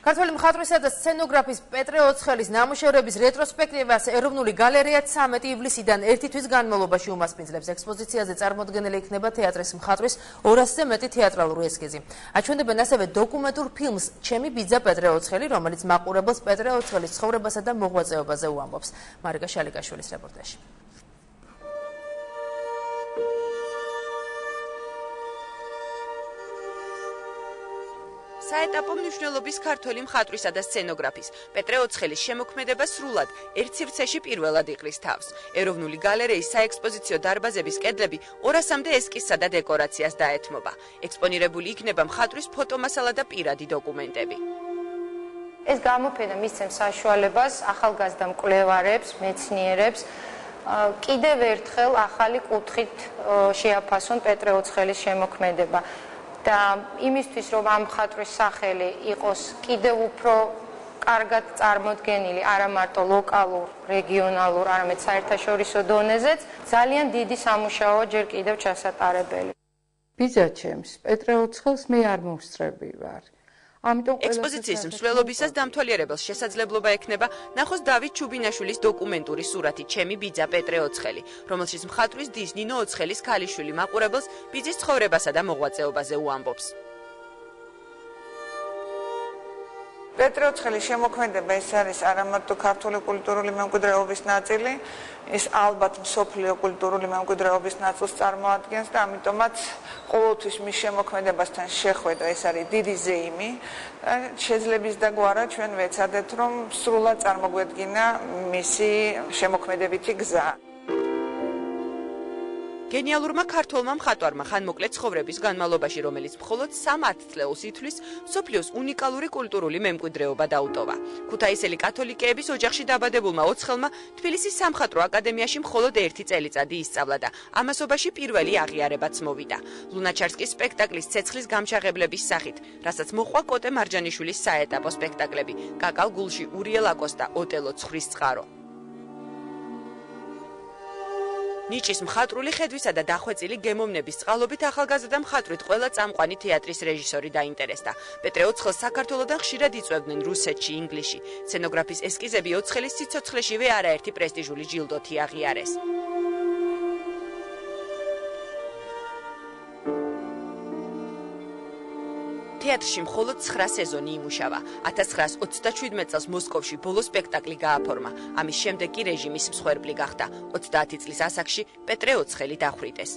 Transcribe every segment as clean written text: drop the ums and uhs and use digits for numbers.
ქართველი მხატვრისა და სცენოგრაფის პეტრე ოცხელის ნამუშევრების რეტროსპექტივას ეროვნული გალერეა 13 ივლისიდან 1 თვის განმავლობაში უმასპინძლებს. ექსპოზიციაზე წარმოდგენილი იქნება თეატრის მხატვრის 200-ზე მეტი თეატრალური ესკიზი. აჩვენებენ ასევე დოკუმენტურ ფილმს ჩემი ბიძა პეტრე ოცხელი, რომელიც მაყურებელს პეტრე ოცხელის ცხოვრებასა და მოღვაწეობაზე უამბობს. მარიკა შალიკაშვილის რეპორტაჟი. საეტაპო მნიშვნელობის ქართველი მხატვრისა და სცენოგრაფის პეტრე ოცხელის შემოქმედება სრულად ერთ სივრცეში პირველად იყრის თავს. ეროვნული გალერეის საექსპოზიციო დარბაზების კედლები 200-მდე ესკიზსა და დეკორაციას დაეთმობა. ექსპონირებული იქნება მხატვრის ფოტომასალა და პირადი დოკუმენტები. ეს გამოფენა მისცემს საშუალებას ახალგაზრდა მკვლევარებს, მეცნიერებს კიდევ ერთხელ ახალი კუთხით შეაფასონ პეტრე ოცხელის შემოქმედება. და იმისთვის, რომ ამ მხატვრის სახელი იყოს კიდევ უფრო კარგად წარმოდგენილი არა მარტო ლოკალურ, რეგიონალურ, არამედ საერთაშორისო დონეზეც, ძალიან დიდი სამუშაოა ჯერ კიდევ ჩასატარებელი. ბიძა ჩემს, პეტრე ოცხელს მე არ მომსწრები ვარ. ექსპოზიციის მსვლელობისას დამთვალიერებელს შესაძლებლობა ექნება ნახოს დავით ჩუბინაშვილის დოკუმენტური სურათი ჩემი ბიძა პეტრე ოცხელი, რომელშიც მხატვრის დის ნინო ოცხელის ქალიშვილი მაყურებელს ბიძის ცხოვრებასა და მოღვაწეობაზე უამბობს. პეტრე ოცხელის შემოქმედება ეს არის არა მარტო ქართული კულტურული მემკვიდრეობის ნაწილი, ის ალბათ მსოფლიო კულტურული მემკვიდრეობის ნაწილს წარმოადგენს და ამიტომაც ყოველთვის მის შემოქმედებასთან შეხვედრა ეს არის დიდი ზეიმი. შეძლების და გვარა ჩვენ ვეცადეთ, რომ სრულად წარმოგვედგინა მისი შემოქმედებითი გზა. გენიალურმა ქართველმა მხატვარმა ხანმოკლე ცხოვრების განმავლობაში, რომელიც მხოლოდ 3 წლეულს ითვლის, მსოფლიოს უნიკალური კულტურული მემკვიდრეობა დაუტოვა. ქუთაისელი კათოლიკეების ოჯახში დაბადებულმა ოცხელმა თბილისის სამხატვრო აკადემიაში მხოლოდ 1 წელიწადი ისწავლა და ამასობაში პირველი აღიარებაც მოვიდა. ლუნაჩარსკის სპექტაკლის ცეცხლის გამჩაღებლების სახით, რასაც მოყვა კოტე მარჯანიშვილის საეტაპო სპექტაკლები, კაკალ გულში ურიელ აკოსტა, ოტელო ცხვრის წყარო. ნიჭის მხატვრული ხედვისა და დახვეწილი გემოვნების წყალობით ახალგაზრდა მხატვრით ყველა წამყვანი თეატრის რეჟისორი დაინტერესდა. პეტრე ოცხელს საქართველოდან ხშირად იწვევდნენ რუსეთში, ინგლისში. სცენოგრაფის ესკიზები ოცხელის სიცოცხლეშივე არაერთი პრესტიჟული ჯილდოთი აღიარეს. თეატრში მხოლოდ 9 სეზონი იმუშავა. 1927 წელს მოსკოვში ბოლო სპექტაკლი გააფორმა. ამის შემდეგ კი რეჟიმის მსხვერპლი გახდა. 30 წლის ასაკში პეტრე ოცხელი დახვრიტეს.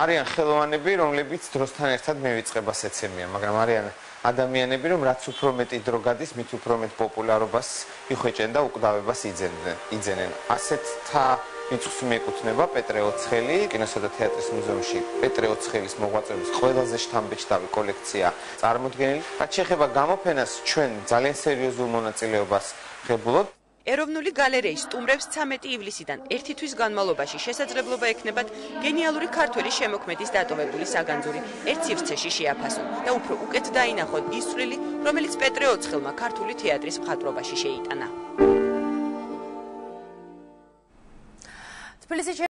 არიან ხელოვანები, რომლებიც დროსთან ერთად მევიწყებას ეცემიან, მაგრამ არიან ადამიანები, რომ რაც უფრო მეტი დრო გადის, მით უფრო მეტ პოპულარობას იხვეჭენ და უკვდავებას იძენენ. ასეთთა მიწვს მიეკუთვნება პეტრე ოცხელი, კინოსა და თეატრის მუზეუმში პეტრე ოცხელის მოღვაწეობის ყველაზე შთამბეჭდავი კოლექცია წარმოდგენილი. რაც შეეხება გამოფენას, ჩვენ ძალიან სერიოზულ მონაწილეობას ღებულობთ. ეროვნული გალერეის სტუმრებს 13 ივლისიდან 1 თვის განმავლობაში შესაძლებლობა ექნებათ გენიალური ქართველი შემოქმედის დატოვებული საგანძური ერთ სივრცეში შეაფასონ და უფრო უკეთ დაინახონ ის წვლილი, რომელიც პეტრე ოცხელმა ქართული თეატრის მხატვრობაში შეიტანა.